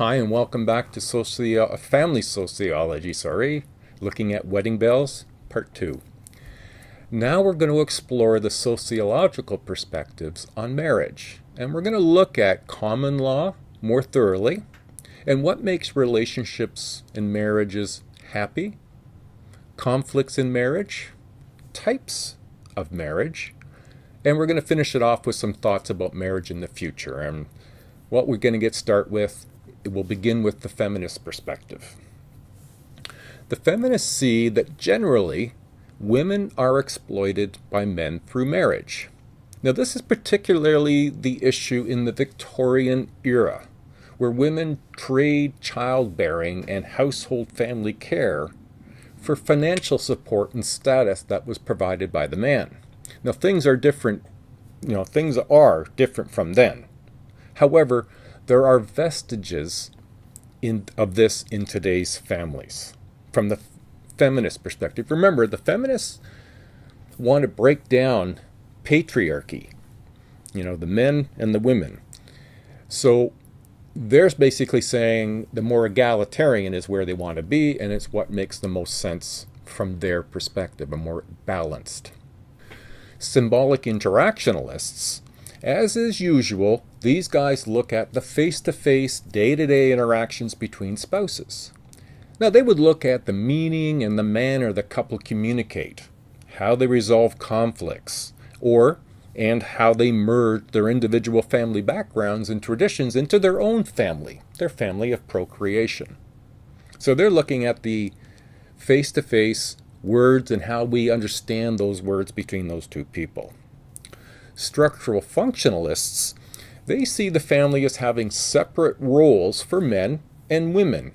Hi, and welcome back to Family Sociology, looking at wedding bells, Part 2. Now we're going to explore the sociological perspectives on marriage, and we're going to look at common law more thoroughly, and what makes relationships and marriages happy, conflicts in marriage, types of marriage, and we're going to finish it off with some thoughts about marriage in the future. And what we're going to get started with, it will begin with the feminist perspective. The feminists see that generally women are exploited by men through marriage. Now, this is particularly the issue in the Victorian era, where women trade childbearing and household family care for financial support and status that was provided by the man. Now, things are different from then. However, there are vestiges of this in today's families from the feminist perspective. Remember, the feminists want to break down patriarchy, the men and the women. So they're basically saying the more egalitarian is where they want to be, and it's what makes the most sense from their perspective, a more balanced. Symbolic interactionalists, as is usual, these guys look at the face-to-face, day-to-day interactions between spouses. Now, they would look at the meaning and the manner the couple communicate, how they resolve conflicts, and how they merge their individual family backgrounds and traditions into their own family, their family of procreation. So they're looking at the face-to-face words and how we understand those words between those two people. Structural functionalists, they see the family as having separate roles for men and women,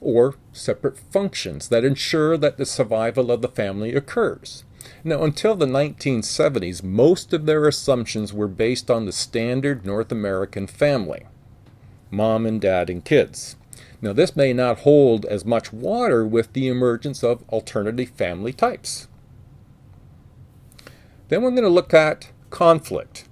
or separate functions that ensure that the survival of the family occurs. Now, until the 1970s, most of their assumptions were based on the standard North American family, mom and dad and kids. Now, this may not hold as much water with the emergence of alternative family types. Then we're going to look at conflict.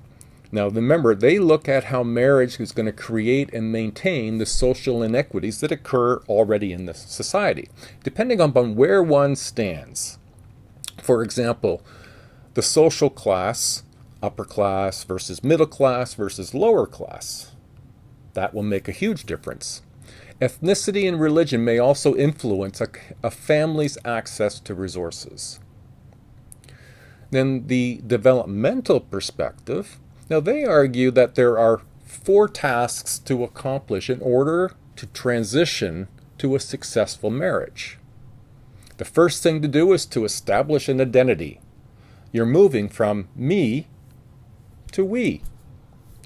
Now, remember, they look at how marriage is going to create and maintain the social inequities that occur already in the society, depending upon where one stands. For example, the social class, upper class versus middle class versus lower class. That will make a huge difference. Ethnicity and religion may also influence a family's access to resources. Then the developmental perspective, now they argue that there are 4 tasks to accomplish in order to transition to a successful marriage. The first thing to do is to establish an identity. You're moving from me to we.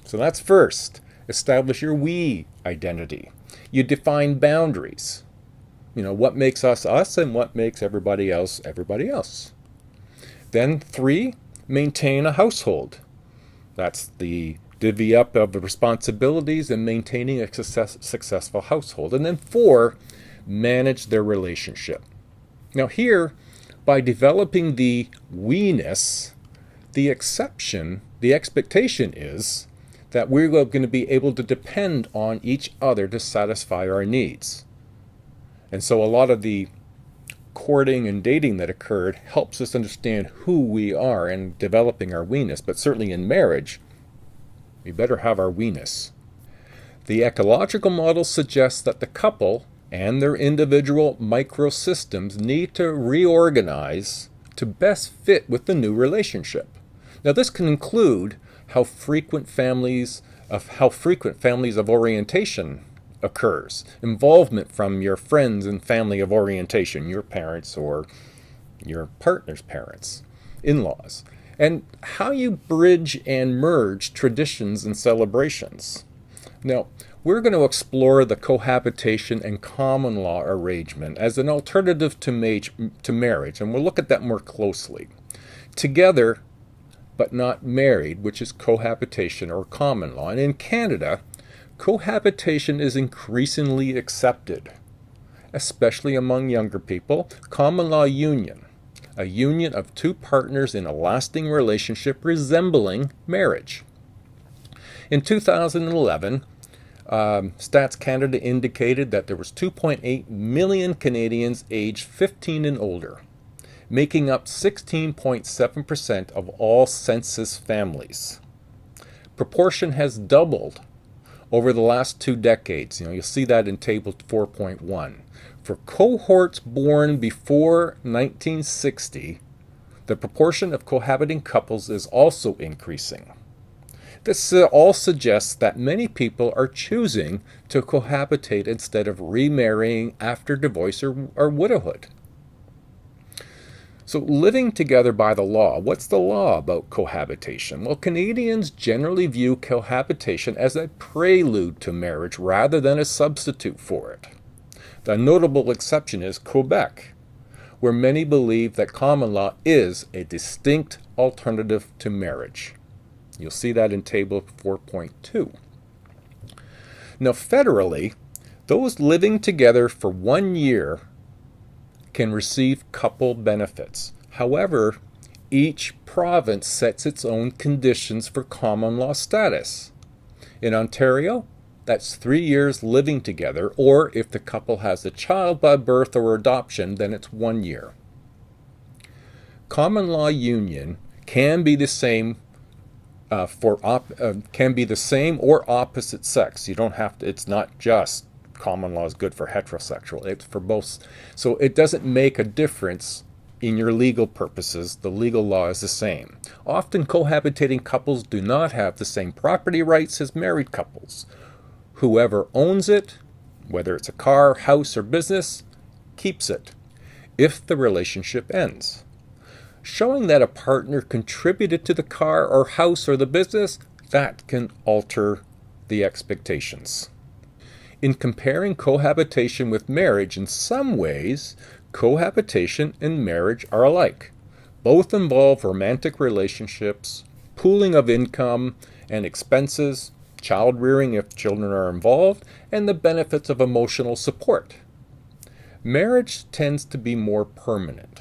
So that's first. Establish your we identity. You define boundaries. What makes us us and what makes everybody else everybody else. Then 3, maintain a household. That's the divvy up of the responsibilities and maintaining a successful household. And then 4, manage their relationship. Now here, by developing the we-ness, the expectation is that we're going to be able to depend on each other to satisfy our needs. And so a lot of the courting and dating that occurred helps us understand who we are and developing our we-ness. But certainly in marriage, we better have our we-ness. The ecological model suggests that the couple and their individual microsystems need to reorganize to best fit with the new relationship. Now, this can include how frequent families of orientation occurs, involvement from your friends and family of orientation, your parents or your partner's parents, in-laws, and how you bridge and merge traditions and celebrations. Now, we're going to explore the cohabitation and common law arrangement as an alternative to marriage, and we'll look at that more closely. Together, but not married, which is cohabitation or common law. And in Canada, cohabitation is increasingly accepted, especially among younger people. Common law union, a union of 2 partners in a lasting relationship resembling marriage. In 2011, Stats Canada indicated that there was 2.8 million Canadians aged 15 and older, making up 16.7% of all census families. Proportion has doubled over the last 2 decades. You'll see that in table 4.1. For cohorts born before 1960, the proportion of cohabiting couples is also increasing. This all suggests that many people are choosing to cohabitate instead of remarrying after divorce or widowhood. So living together by the law, what's the law about cohabitation? Well, Canadians generally view cohabitation as a prelude to marriage rather than a substitute for it. The notable exception is Quebec, where many believe that common law is a distinct alternative to marriage. You'll see that in table 4.2. Now, federally, those living together for 1 year can receive couple benefits. However, each province sets its own conditions for common law status. In Ontario, that's 3 years living together, or if the couple has a child by birth or adoption, then it's 1 year. Common law union can be the same or opposite sex. You don't have to. It's not just common law is good for heterosexual. It's for both. So it doesn't make a difference in your legal purposes. The legal law is the same. Often cohabitating couples do not have the same property rights as married couples. Whoever owns it, whether it's a car, house, or business, keeps it if the relationship ends. Showing that a partner contributed to the car or house or the business, that can alter the expectations. In comparing cohabitation with marriage, in some ways, cohabitation and marriage are alike. Both involve romantic relationships, pooling of income and expenses, child rearing if children are involved, and the benefits of emotional support. Marriage tends to be more permanent.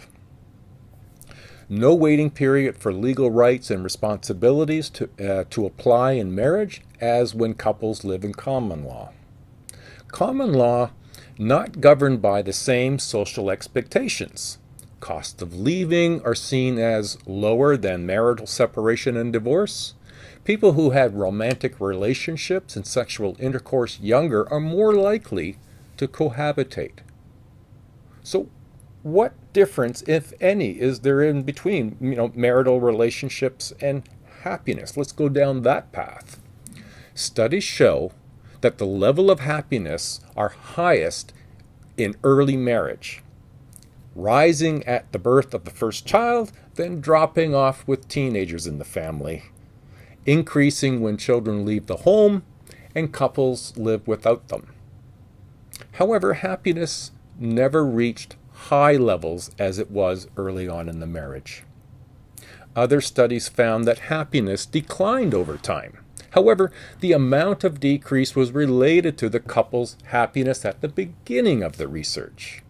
No waiting period for legal rights and responsibilities to apply in marriage as when couples live in common law. Common law not governed by the same social expectations. Cost of leaving are seen as lower than marital separation and divorce. People who had romantic relationships and sexual intercourse younger are more likely to cohabitate. So what difference, if any, is there in between marital relationships and happiness? Let's go down that path. Studies show that the level of happiness are highest in early marriage, rising at the birth of the first child, then dropping off with teenagers in the family, increasing when children leave the home and couples live without them. However, happiness never reached high levels as it was early on in the marriage. Other studies found that happiness declined over time. However, the amount of decrease was related to the couple's happiness at the beginning of the research.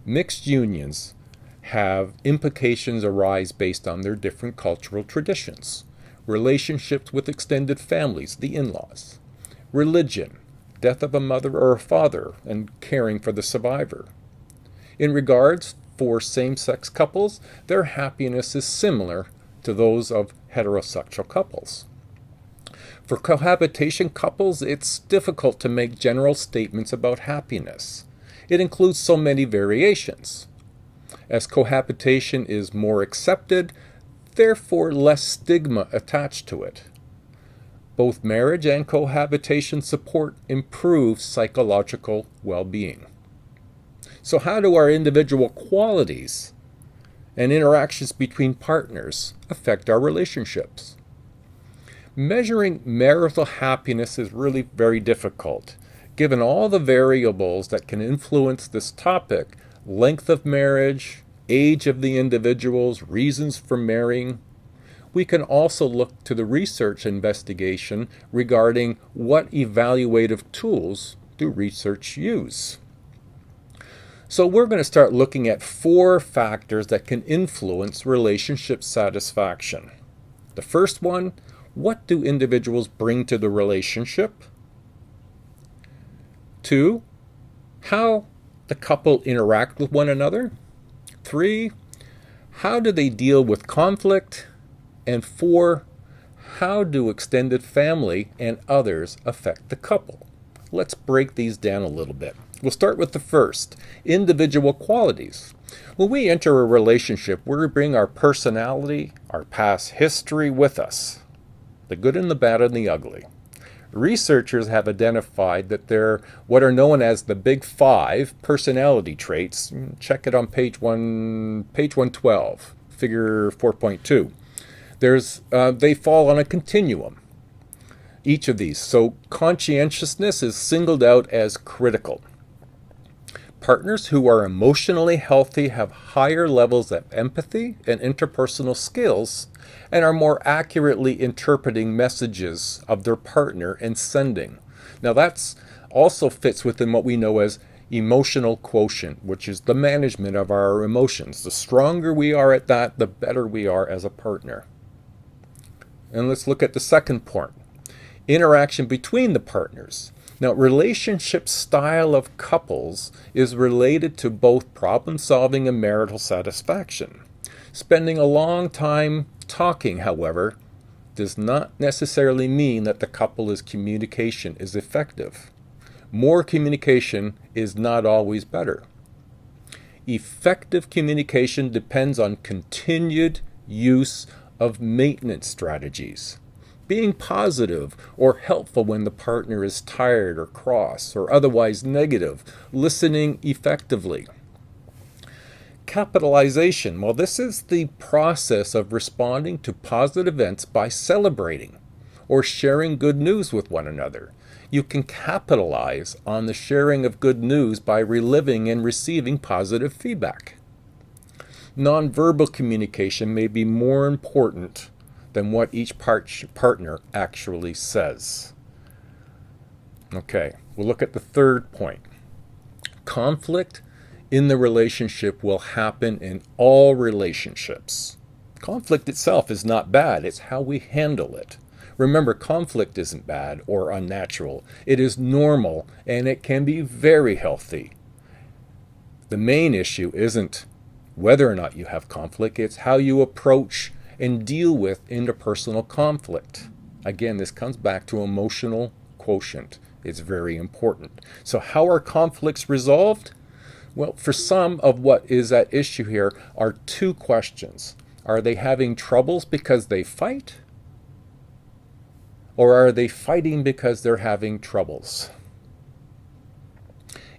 Mixed unions have implications arise based on their different cultural traditions, relationships with extended families, the in-laws, religion, death of a mother or a father, and caring for the survivor. In regards for same-sex couples, their happiness is similar to those of heterosexual couples. For cohabitation couples, it's difficult to make general statements about happiness. It includes so many variations. As cohabitation is more accepted, therefore less stigma attached to it. Both marriage and cohabitation support improved psychological well-being. So how do our individual qualities and interactions between partners affect our relationships? Measuring marital happiness is really very difficult. Given all the variables that can influence this topic, length of marriage, age of the individuals, reasons for marrying, we can also look to the research investigation regarding what evaluative tools do research use. So we're going to start looking at 4 factors that can influence relationship satisfaction. The first one, what do individuals bring to the relationship? 2, how the couple interact with one another. 3, how do they deal with conflict? And 4, how do extended family and others affect the couple? Let's break these down a little bit. We'll start with the first, individual qualities. When we enter a relationship, we bring our personality, our past history with us, the good and the bad and the ugly. Researchers have identified that there are what are known as the Big 5 personality traits. Check it on page 112, figure 4.2. They fall on a continuum, each of these. So conscientiousness is singled out as critical. Partners who are emotionally healthy have higher levels of empathy and interpersonal skills and are more accurately interpreting messages of their partner and sending. Now that's also fits within what we know as emotional quotient, which is the management of our emotions. The stronger we are at that, the better we are as a partner. And let's look at the second point, interaction between the partners. Now, relationship style of couples is related to both problem solving and marital satisfaction. Spending a long time talking, however, does not necessarily mean that the couple's communication is effective. More communication is not always better. Effective communication depends on continued use of maintenance strategies. Being positive or helpful when the partner is tired or cross or otherwise negative, listening effectively. Capitalization. Well, this is the process of responding to positive events by celebrating or sharing good news with one another. You can capitalize on the sharing of good news by reliving and receiving positive feedback. Nonverbal communication may be more important than what each partner actually says. Okay, we'll look at the third point. Conflict in the relationship will happen in all relationships. Conflict itself is not bad, it's how we handle it. Remember, conflict isn't bad or unnatural. It is normal and it can be very healthy. The main issue isn't whether or not you have conflict, it's how you approach and deal with interpersonal conflict. Again, this comes back to emotional quotient. It's very important. So how are conflicts resolved? Well, for some of what is at issue here are two questions. Are they having troubles because they fight? Or are they fighting because they're having troubles?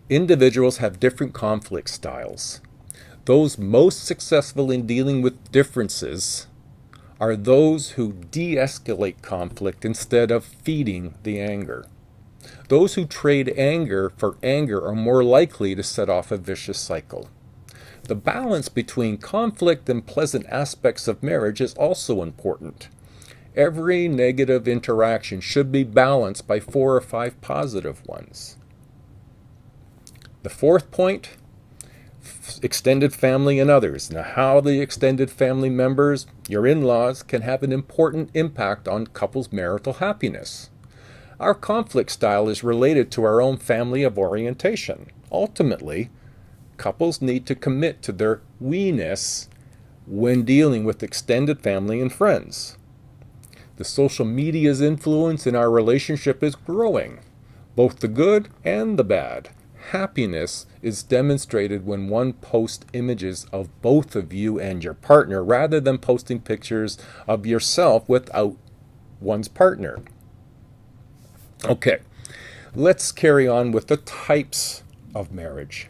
Individuals have different conflict styles. Those most successful in dealing with differences are those who de-escalate conflict instead of feeding the anger. Those who trade anger for anger are more likely to set off a vicious cycle. The balance between conflict and pleasant aspects of marriage is also important. Every negative interaction should be balanced by 4 or 5 positive ones. The fourth point, extended family and others. Now, how the extended family members, your in-laws, can have an important impact on couples' marital happiness. Our conflict style is related to our own family of orientation. Ultimately, couples need to commit to their we-ness when dealing with extended family and friends. The social media's influence in our relationship is growing, both the good and the bad. Happiness is demonstrated when one posts images of both of you and your partner rather than posting pictures of yourself without one's partner. Okay, let's carry on with the types of marriage.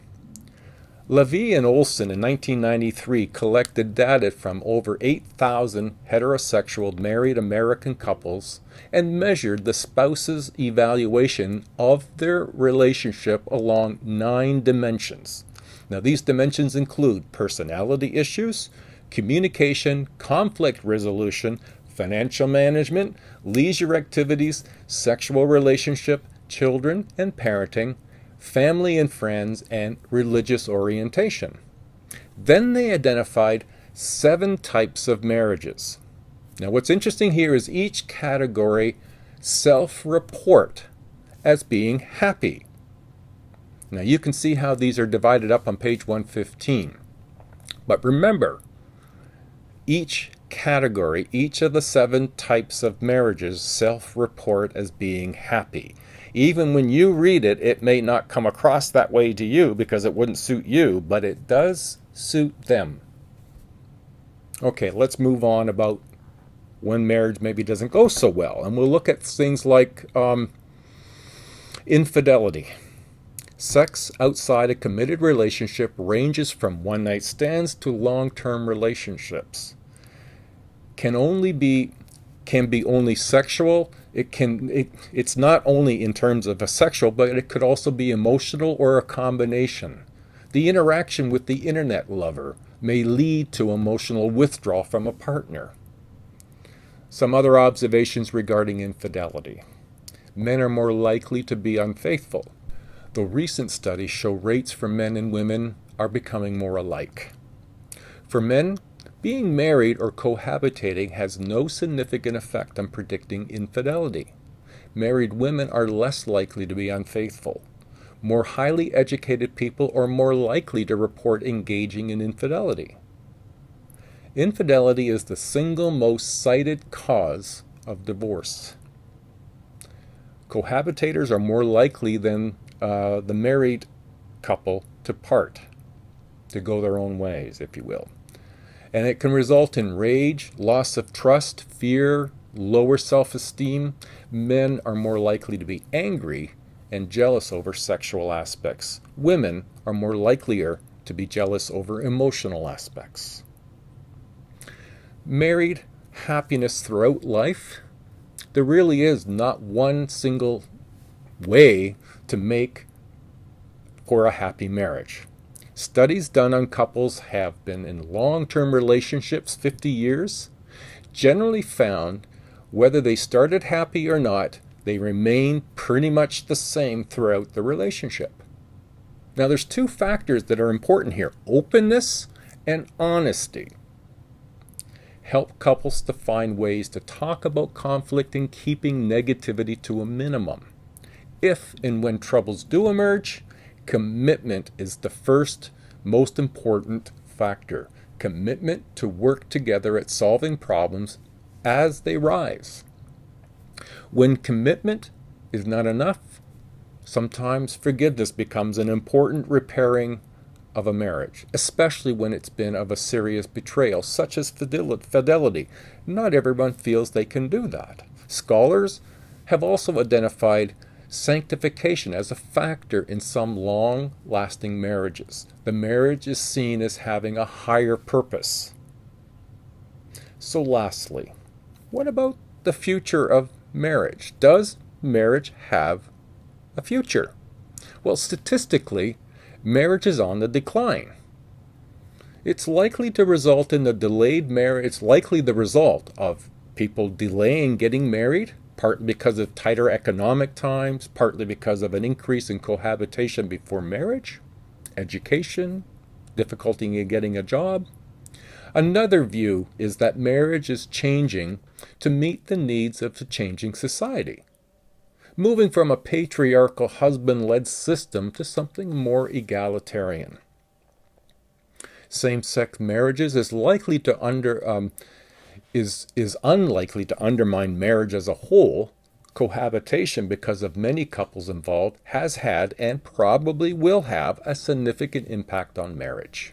Levy and Olson in 1993 collected data from over 8,000 heterosexual married American couples and measured the spouse's evaluation of their relationship along 9 dimensions. Now, these dimensions include personality issues, communication, conflict resolution, financial management, leisure activities, sexual relationship, children and parenting, family and friends, and religious orientation. Then they identified 7 types of marriages. Now, what's interesting here is each category self-report as being happy. Now you can see how these are divided up on page 115. But remember, each category, each of the 7 types of marriages self-report as being happy. Even when you read it, it may not come across that way to you because it wouldn't suit you, but it does suit them. Okay, let's move on about when marriage maybe doesn't go so well. And we'll look at things like infidelity. Sex outside a committed relationship ranges from one-night stands to long-term relationships. Can be only sexual. It's not only in terms of a sexual, but it could also be emotional or a combination. The interaction with the internet lover may lead to emotional withdrawal from a partner. Some other observations regarding infidelity. Men are more likely to be unfaithful, though recent studies show rates for men and women are becoming more alike. For men, being married or cohabitating has no significant effect on predicting infidelity. Married women are less likely to be unfaithful. More highly educated people are more likely to report engaging in infidelity. Infidelity is the single most cited cause of divorce. Cohabitators are more likely than the married couple to part, to go their own ways, if you will. And it can result in rage, loss of trust, fear, lower self-esteem. Men are more likely to be angry and jealous over sexual aspects. Women are more likelier to be jealous over emotional aspects. Married happiness throughout life. There really is not one single way to make for a happy marriage. Studies done on couples have been in long-term relationships 50 years, generally found whether they started happy or not, they remain pretty much the same throughout the relationship. Now there's 2 factors that are important here, openness and honesty. Help couples to find ways to talk about conflict and keeping negativity to a minimum. If and when troubles do emerge, commitment is the first most important factor. Commitment to work together at solving problems as they rise. When commitment is not enough, sometimes forgiveness becomes an important repairing of a marriage, especially when it's been of a serious betrayal, such as fidelity. Not everyone feels they can do that. Scholars have also identified sanctification as a factor in some long-lasting marriages. The marriage is seen as having a higher purpose. So lastly, what about the future of marriage? Does marriage have a future? Well, statistically, marriage is on the decline. It's likely to result in the delayed marriage. It's likely the result of people delaying getting married, partly because of tighter economic times, partly because of an increase in cohabitation before marriage, education, difficulty in getting a job. Another view is that marriage is changing to meet the needs of the changing society, moving from a patriarchal husband-led system to something more egalitarian. Same-sex marriages is unlikely to undermine marriage as a whole. Cohabitation, because of many couples involved, has had and probably will have a significant impact on marriage.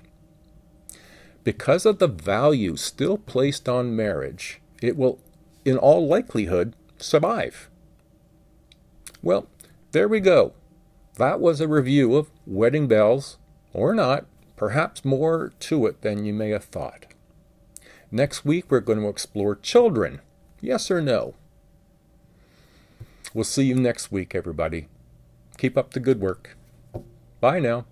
Because of the value still placed on marriage, it will, in all likelihood, survive. Well, there we go. That was a review of wedding bells, or not, perhaps more to it than you may have thought. Next week, we're going to explore children. Yes or no? We'll see you next week, everybody. Keep up the good work. Bye now.